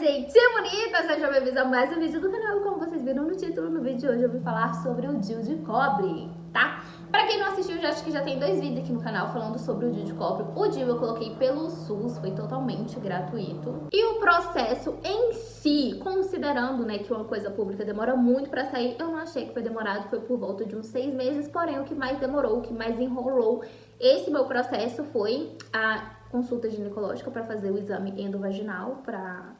gente bonita, sejam bem-vindos a mais um vídeo do canal. Como vocês viram no título, no vídeo de hoje eu vim falar sobre o DIU de cobre, tá? Pra quem não assistiu, já acho que já tem 2 vídeos aqui no canal falando sobre o DIU de cobre. O DIU eu coloquei pelo SUS, foi totalmente gratuito. E o processo em si, considerando, né, que uma coisa pública demora muito pra sair, eu não achei que foi demorado, foi por volta de uns 6 meses. Porém, o que mais demorou, o que mais enrolou esse meu processo foi a consulta ginecológica para fazer o exame endovaginal, para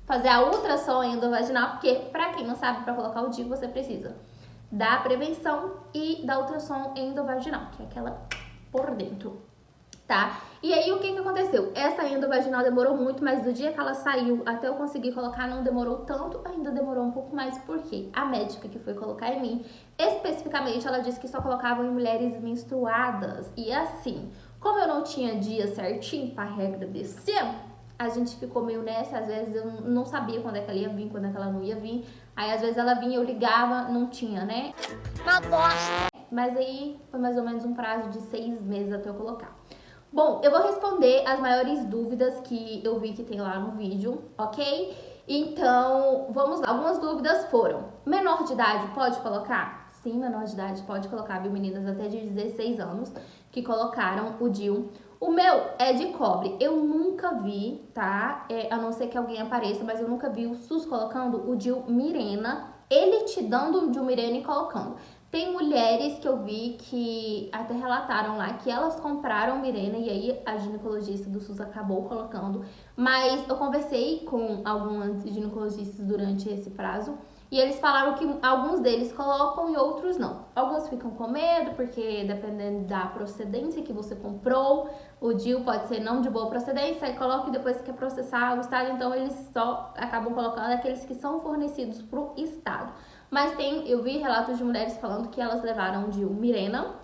fazer a ultrassom endovaginal, porque, para quem não sabe, para colocar o DIU você precisa da prevenção e da ultrassom endovaginal, que é aquela por dentro, tá? E aí, o que aconteceu? Essa endovaginal demorou muito, mas do dia que ela saiu até eu conseguir colocar não demorou tanto, ainda demorou um pouco mais, porque a médica que foi colocar em mim, especificamente, ela disse que só colocava em mulheres menstruadas. E assim, como eu não tinha dia certinho pra regra desse ano, a gente ficou meio nessa, às vezes eu não sabia quando é que ela ia vir, quando é que ela não ia vir. Aí às vezes ela vinha, eu ligava, não tinha, né? Uma bosta! Mas aí foi mais ou menos um prazo de 6 meses até eu colocar. Bom, eu vou responder as maiores dúvidas que eu vi que tem lá no vídeo, ok? Então, vamos lá. Algumas dúvidas foram: menor de idade pode colocar? Sim, menor de idade pode colocar, viu, meninas até de 16 anos que colocaram o DIU. O meu é de cobre. Eu nunca vi, tá? A não ser que alguém apareça, mas eu nunca vi o SUS colocando o DIU Mirena, ele te dando o DIU Mirena e colocando. Tem mulheres que eu vi que até relataram lá que elas compraram Mirena e aí a ginecologista do SUS acabou colocando. Mas eu conversei com algumas ginecologistas durante esse prazo e eles falaram que alguns deles colocam e outros não. Alguns ficam com medo porque dependendo da procedência que você comprou, o DIU pode ser não de boa procedência, aí coloca e depois quer processar o estado, então eles só acabam colocando aqueles que são fornecidos pro estado. Mas eu vi relatos de mulheres falando que elas levaram o DIU Mirena,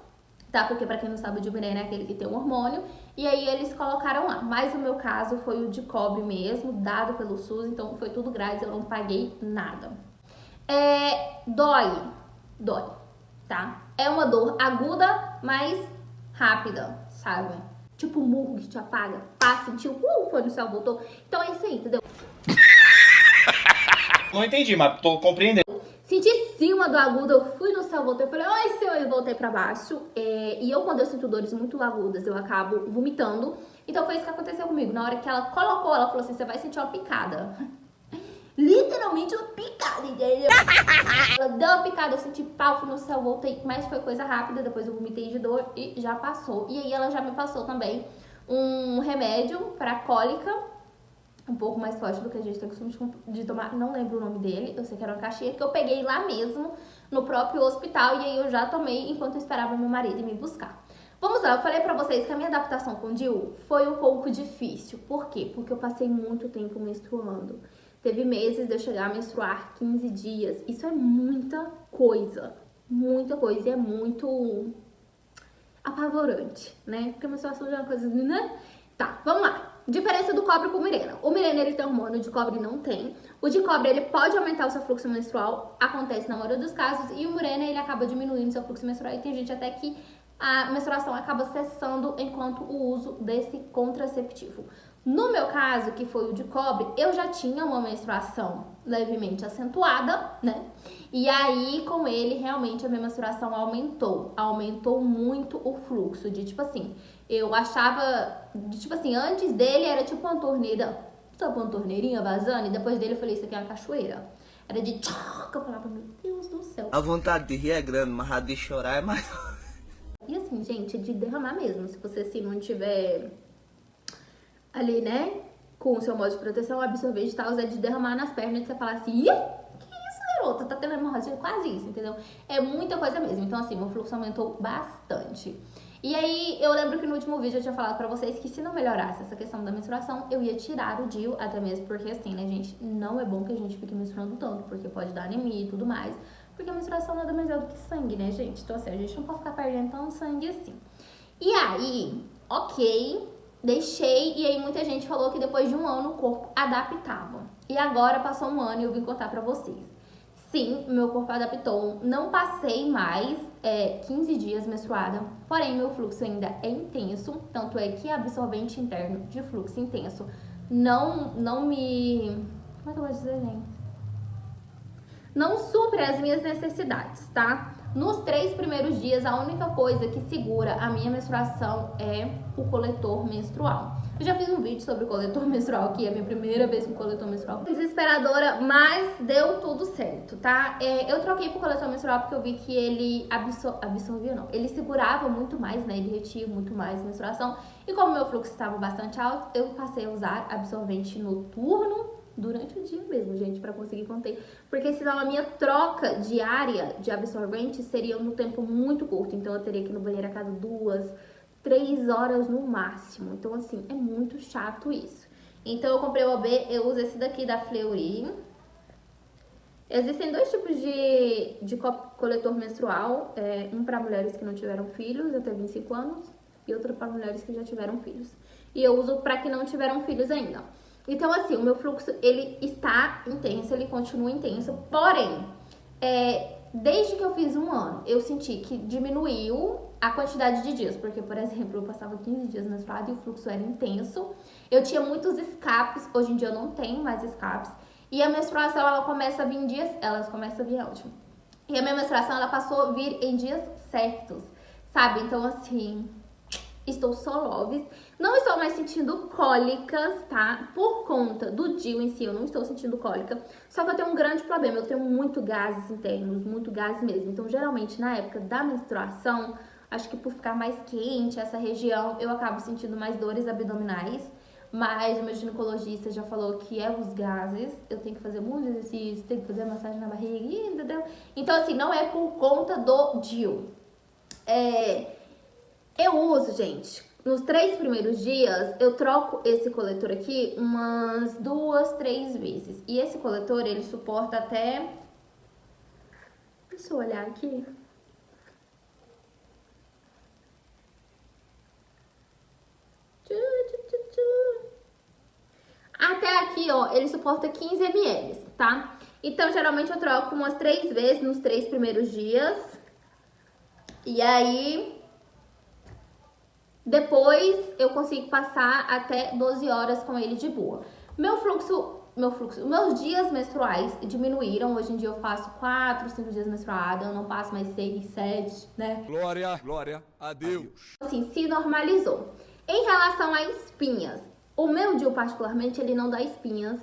tá? Porque pra quem não sabe, o DIU Mirena é aquele que tem um hormônio, e aí eles colocaram lá. Mas o meu caso foi o de cobre mesmo, dado pelo SUS, então foi tudo grátis, eu não paguei nada. Dói, tá? É uma dor aguda, mas rápida, sabe? Tipo um murro que te apaga, passa, sentiu, foi no céu, voltou. Então é isso aí, entendeu? Não entendi, mas tô compreendendo. Senti sim uma dor aguda, eu fui no céu, voltei, eu falei, oi, seu, e voltei pra baixo. E eu, quando eu sinto dores muito agudas, eu acabo vomitando. Então foi isso que aconteceu comigo. Na hora que ela colocou, ela falou assim, você vai sentir uma picada. Literalmente uma picada, entendeu? Ela deu uma picada, eu senti pau, fui no céu, voltei, mas foi coisa rápida, depois eu vomitei de dor e já passou. E aí ela já me passou também um remédio pra cólica, um pouco mais forte do que a gente tem costume de tomar, não lembro o nome dele, eu sei que era uma caixinha que eu peguei lá mesmo, no próprio hospital, e aí eu já tomei enquanto eu esperava meu marido ir me buscar. Vamos lá, eu falei pra vocês que a minha adaptação com o DIU foi um pouco difícil. Por quê? Porque eu passei muito tempo menstruando. Teve meses de eu chegar a menstruar 15 dias. Isso é muita coisa e é muito apavorante, né? Porque a menstruação já é uma coisa, né? Tá, vamos lá. Diferença do cobre pro Mirena. O Mirena, ele tem hormônio, o de cobre não tem. O de cobre, ele pode aumentar o seu fluxo menstrual, acontece na maioria dos casos, e o Mirena, ele acaba diminuindo o seu fluxo menstrual, e tem gente até que a menstruação acaba cessando enquanto o uso desse contraceptivo. No meu caso, que foi o de cobre, eu já tinha uma menstruação levemente acentuada, né? E aí, com ele, realmente a minha menstruação aumentou muito o fluxo, de tipo assim, eu achava, de tipo assim, antes dele era tipo uma torneira, sabe uma torneirinha vazando, e depois dele eu falei, isso aqui é uma cachoeira. Era de tchoc, eu falava, meu Deus do céu. A vontade de rir é grande, mas a de chorar é maior. E assim, gente, é de derramar mesmo, se você assim não tiver ali, né, com o seu modo de proteção, absorvente e tal, é de derramar nas pernas, de você falar assim, ih, que isso, garota, tá tendo hemorragia? Quase isso, entendeu? É muita coisa mesmo, então assim, meu fluxo aumentou bastante. E aí, eu lembro que no último vídeo eu tinha falado pra vocês que se não melhorasse essa questão da menstruação, eu ia tirar o DIU, até mesmo porque assim, né, gente, não é bom que a gente fique menstruando tanto, porque pode dar anemia e tudo mais, porque a menstruação nada mais é do que sangue, né, gente? Então assim, a gente não pode ficar perdendo tanto sangue assim. E aí, ok, deixei, e aí muita gente falou que depois de 1 ano o corpo adaptava. E agora passou 1 ano e eu vim contar pra vocês. Sim, meu corpo adaptou, não passei mais 15 dias menstruada, porém meu fluxo ainda é intenso, tanto é que absorvente interno de fluxo intenso não me... Como é que eu vou dizer, gente? Não supre as minhas necessidades, tá? Nos 3 primeiros dias, a única coisa que segura a minha menstruação é o coletor menstrual. Eu já fiz um vídeo sobre o coletor menstrual, que é a minha primeira vez com coletor menstrual. Desesperadora, mas deu tudo certo, tá? Eu troquei pro coletor menstrual porque eu vi que ele absorvia, não. Ele segurava muito mais, né? Ele retia muito mais a menstruação. E como meu fluxo estava bastante alto, eu passei a usar absorvente noturno durante o dia mesmo, gente, pra conseguir conter. Porque senão a minha troca diária de absorvente seria no tempo muito curto. Então eu teria que ir no banheiro a cada 2, 3 horas no máximo. Então, assim, é muito chato isso. Então eu comprei o OB, eu uso esse daqui da Fleury. Existem 2 tipos de coletor menstrual. Um para mulheres que não tiveram filhos até 25 anos e outro para mulheres que já tiveram filhos. E eu uso para que não tiveram filhos ainda. Então, assim, o meu fluxo, ele está intenso, ele continua intenso, porém, desde que eu fiz 1 ano, eu senti que diminuiu a quantidade de dias, porque, por exemplo, eu passava 15 dias menstruada e o fluxo era intenso, eu tinha muitos escapes, hoje em dia eu não tenho mais escapes, e a menstruação, ela começa a vir em dias, ótimo, e a minha menstruação, ela passou a vir em dias certos, sabe? Então, assim... Estou soloves, não estou mais sentindo cólicas, tá? Por conta do DIU em si, eu não estou sentindo cólica. Só que eu tenho um grande problema, eu tenho muito gases internos, muito gases mesmo. Então, geralmente, na época da menstruação, acho que por ficar mais quente essa região, eu acabo sentindo mais dores abdominais. Mas o meu ginecologista já falou que é os gases, eu tenho que fazer muito exercício, tenho que fazer massagem na barriga, entendeu? Então, assim, não é por conta do DIU. Eu uso, gente, nos 3 primeiros dias, eu troco esse coletor aqui umas 2, 3 vezes. E esse coletor, ele suporta até... Deixa eu olhar aqui. Até aqui, ó, ele suporta 15 ml, tá? Então, geralmente eu troco umas 3 vezes nos 3 primeiros dias. E aí... Depois eu consigo passar até 12 horas com ele de boa. Meus dias menstruais diminuíram. Hoje em dia eu faço 4, 5 dias menstruada. Eu não passo mais 6, 7, né? Glória a Deus. Assim, se normalizou. Em relação a espinhas, o meu DIU particularmente, ele não dá espinhas.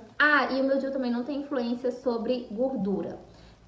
E o meu DIU também não tem influência sobre gordura,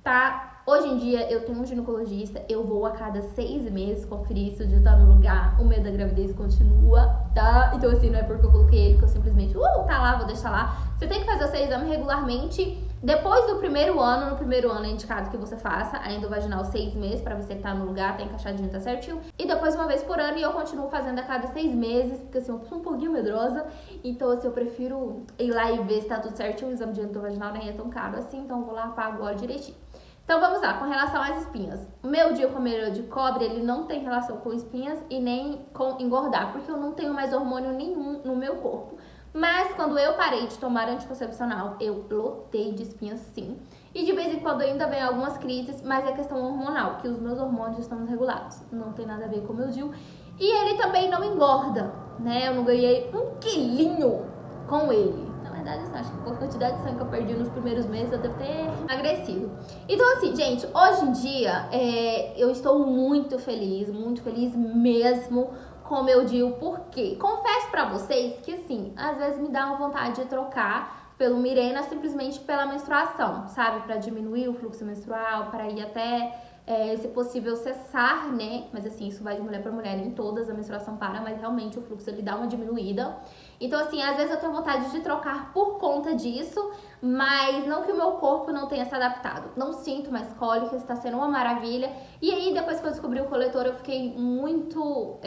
tá? Hoje em dia eu tenho um ginecologista, eu vou a cada 6 meses conferir se o DIU tá no lugar, o medo da gravidez continua, tá? Então assim, não é porque eu coloquei ele que eu simplesmente, tá lá, vou deixar lá. Você tem que fazer o seu exame regularmente, depois do primeiro ano, no primeiro ano é indicado que você faça a endovaginal 6 meses pra ver se tá no lugar, tá encaixadinho, tá certinho. E depois uma vez por ano e eu continuo fazendo a cada 6 meses, porque assim, eu sou um pouquinho medrosa, então assim, eu prefiro ir lá e ver se tá tudo certinho, o exame de endovaginal nem é tão caro assim, então eu vou lá, pago agora direitinho. Então vamos lá, com relação às espinhas. O meu DIU com melhor de cobre, ele não tem relação com espinhas e nem com engordar, porque eu não tenho mais hormônio nenhum no meu corpo. Mas quando eu parei de tomar anticoncepcional, eu lotei de espinhas sim. E de vez em quando ainda vem algumas crises, mas é questão hormonal, que os meus hormônios estão desregulados. Não tem nada a ver com o meu DIU. E ele também não engorda, né? Eu não ganhei 1 quilinho com ele. Na verdade, acho que com a quantidade de sangue que eu perdi nos primeiros meses, eu devo ter emagrecido. Então, assim, gente, hoje em dia, eu estou muito feliz mesmo com o meu DIU, porque confesso pra vocês que, assim, às vezes me dá uma vontade de trocar pelo Mirena simplesmente pela menstruação, sabe? Pra diminuir o fluxo menstrual, para ir até... se possível cessar, né? Mas assim, isso vai de mulher pra mulher, em todas a menstruação para, mas realmente o fluxo ele dá uma diminuída. Então assim, às vezes eu tenho vontade de trocar por conta disso, mas não que o meu corpo não tenha se adaptado. Não sinto mais cólica, está sendo uma maravilha. E aí, depois que eu descobri o coletor, eu fiquei muito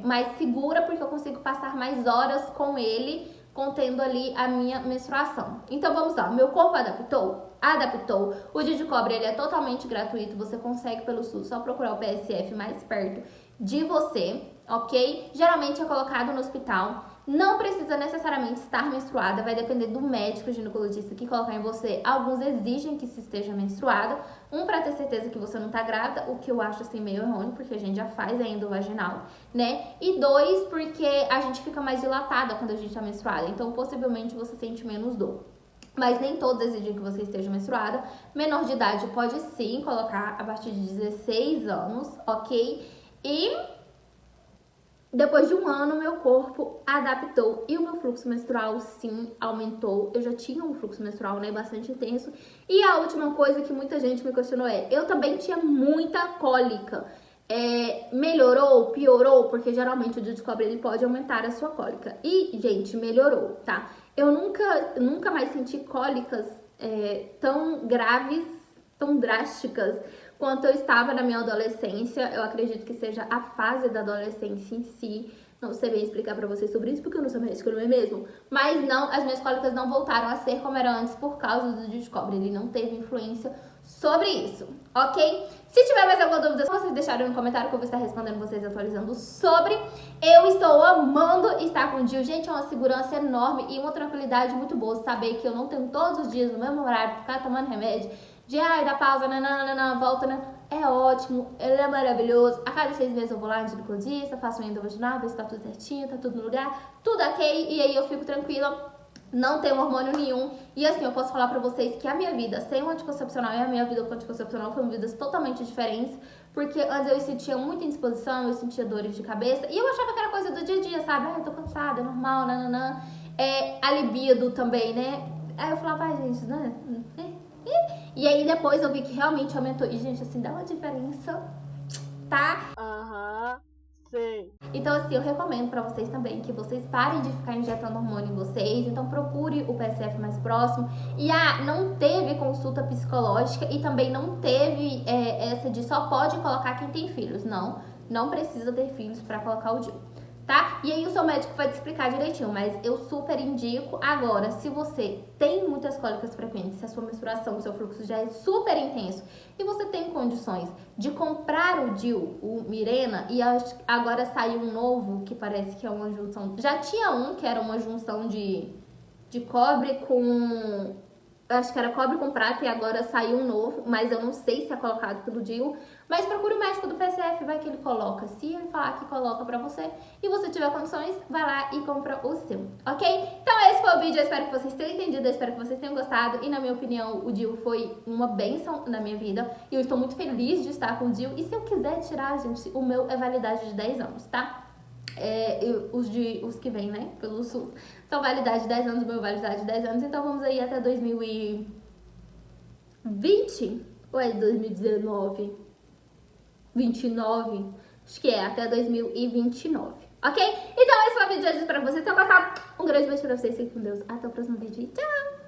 mais segura, porque eu consigo passar mais horas com ele, contendo ali a minha menstruação. Então vamos lá, meu corpo adaptou? Adaptou. O DIU de cobre ele é totalmente gratuito, você consegue pelo SUS, só procurar o PSF mais perto de você, ok? Geralmente é colocado no hospital. Não precisa necessariamente estar menstruada, vai depender do médico ginecologista que colocar em você. Alguns exigem que se esteja menstruada. Um, pra ter certeza que você não tá grávida, o que eu acho assim meio errôneo, porque a gente já faz a endovaginal, né? E dois, porque a gente fica mais dilatada quando a gente tá menstruada, então possivelmente você sente menos dor. Mas nem todos exigem que você esteja menstruada. Menor de idade pode sim colocar a partir de 16 anos, ok? E depois de um ano, meu corpo adaptou e o meu fluxo menstrual, sim, aumentou. Eu já tinha um fluxo menstrual, né, bastante intenso. E a última coisa que muita gente me questionou eu também tinha muita cólica. Melhorou, piorou? Porque geralmente o DIU de cobre, ele pode aumentar a sua cólica. E, gente, melhorou, tá? Eu nunca mais senti cólicas tão graves, tão drásticas quanto eu estava na minha adolescência. Eu acredito que seja a fase da adolescência em si. Não sei bem explicar pra vocês sobre isso, porque eu não sou médica, não é mesmo? Mas não, as minhas cólicas não voltaram a ser como era antes por causa do DIU de cobre. Ele não teve influência sobre isso, ok? Se tiver mais alguma dúvida, só vocês deixarem no comentário que eu vou estar respondendo vocês, atualizando sobre. Eu estou amando estar com o DIU. Gente, é uma segurança enorme e uma tranquilidade muito boa saber que eu não tenho todos os dias no mesmo horário ficar tomando remédio. Dá pausa, nananana, volta, né? É ótimo, ele é maravilhoso. A cada 6 meses eu vou lá no ginecologista, faço um endovaginal, ver se tá tudo certinho, tá tudo no lugar, tudo ok, e aí eu fico tranquila. Não tem hormônio nenhum. E assim, eu posso falar pra vocês que a minha vida sem o anticoncepcional e a minha vida com o anticoncepcional foram vidas totalmente diferentes. Porque antes eu sentia muita indisposição, eu sentia dores de cabeça. E eu achava que era coisa do dia a dia, sabe? Eu tô cansada, é normal, nananã. A libido também, né? Aí eu falava, gente, né? E aí depois eu vi que realmente aumentou. E, gente, assim, dá uma diferença, tá? Sei. Então, assim, eu recomendo pra vocês também que vocês parem de ficar injetando hormônio em vocês. Então, procure o PSF mais próximo. E não teve consulta psicológica e também não teve essa de só pode colocar quem tem filhos. Não precisa ter filhos pra colocar o DIU, tá? E aí o seu médico vai te explicar direitinho, mas eu super indico. Agora, se você tem muitas cólicas frequentes, se a sua menstruação, o seu fluxo já é super intenso e você tem condições de comprar o DIU, o Mirena, e agora saiu um novo que parece que é uma junção. Já tinha um que era uma junção de cobre com... acho que era cobre com prata e agora saiu um novo, mas eu não sei se é colocado pelo DIU. Mas procure o médico do PSF, vai que ele coloca. Se ele falar que coloca pra você e você tiver condições, vai lá e compra o seu, ok? Então esse foi o vídeo, eu espero que vocês tenham entendido, eu espero que vocês tenham gostado. E na minha opinião, o DIU foi uma bênção na minha vida. E eu estou muito feliz de estar com o DIU. E se eu quiser tirar, gente, o meu é validade de 10 anos, tá? Os que vêm, né, pelo SUS, são validade de 10 anos, o meu validade de 10 anos, então vamos aí até 2020, ou é 2019, 29, acho que é até 2029, ok? Então esse foi o vídeo de hoje, espero que vocês tenham gostado, um grande beijo pra vocês, fiquem com Deus, até o próximo vídeo e tchau!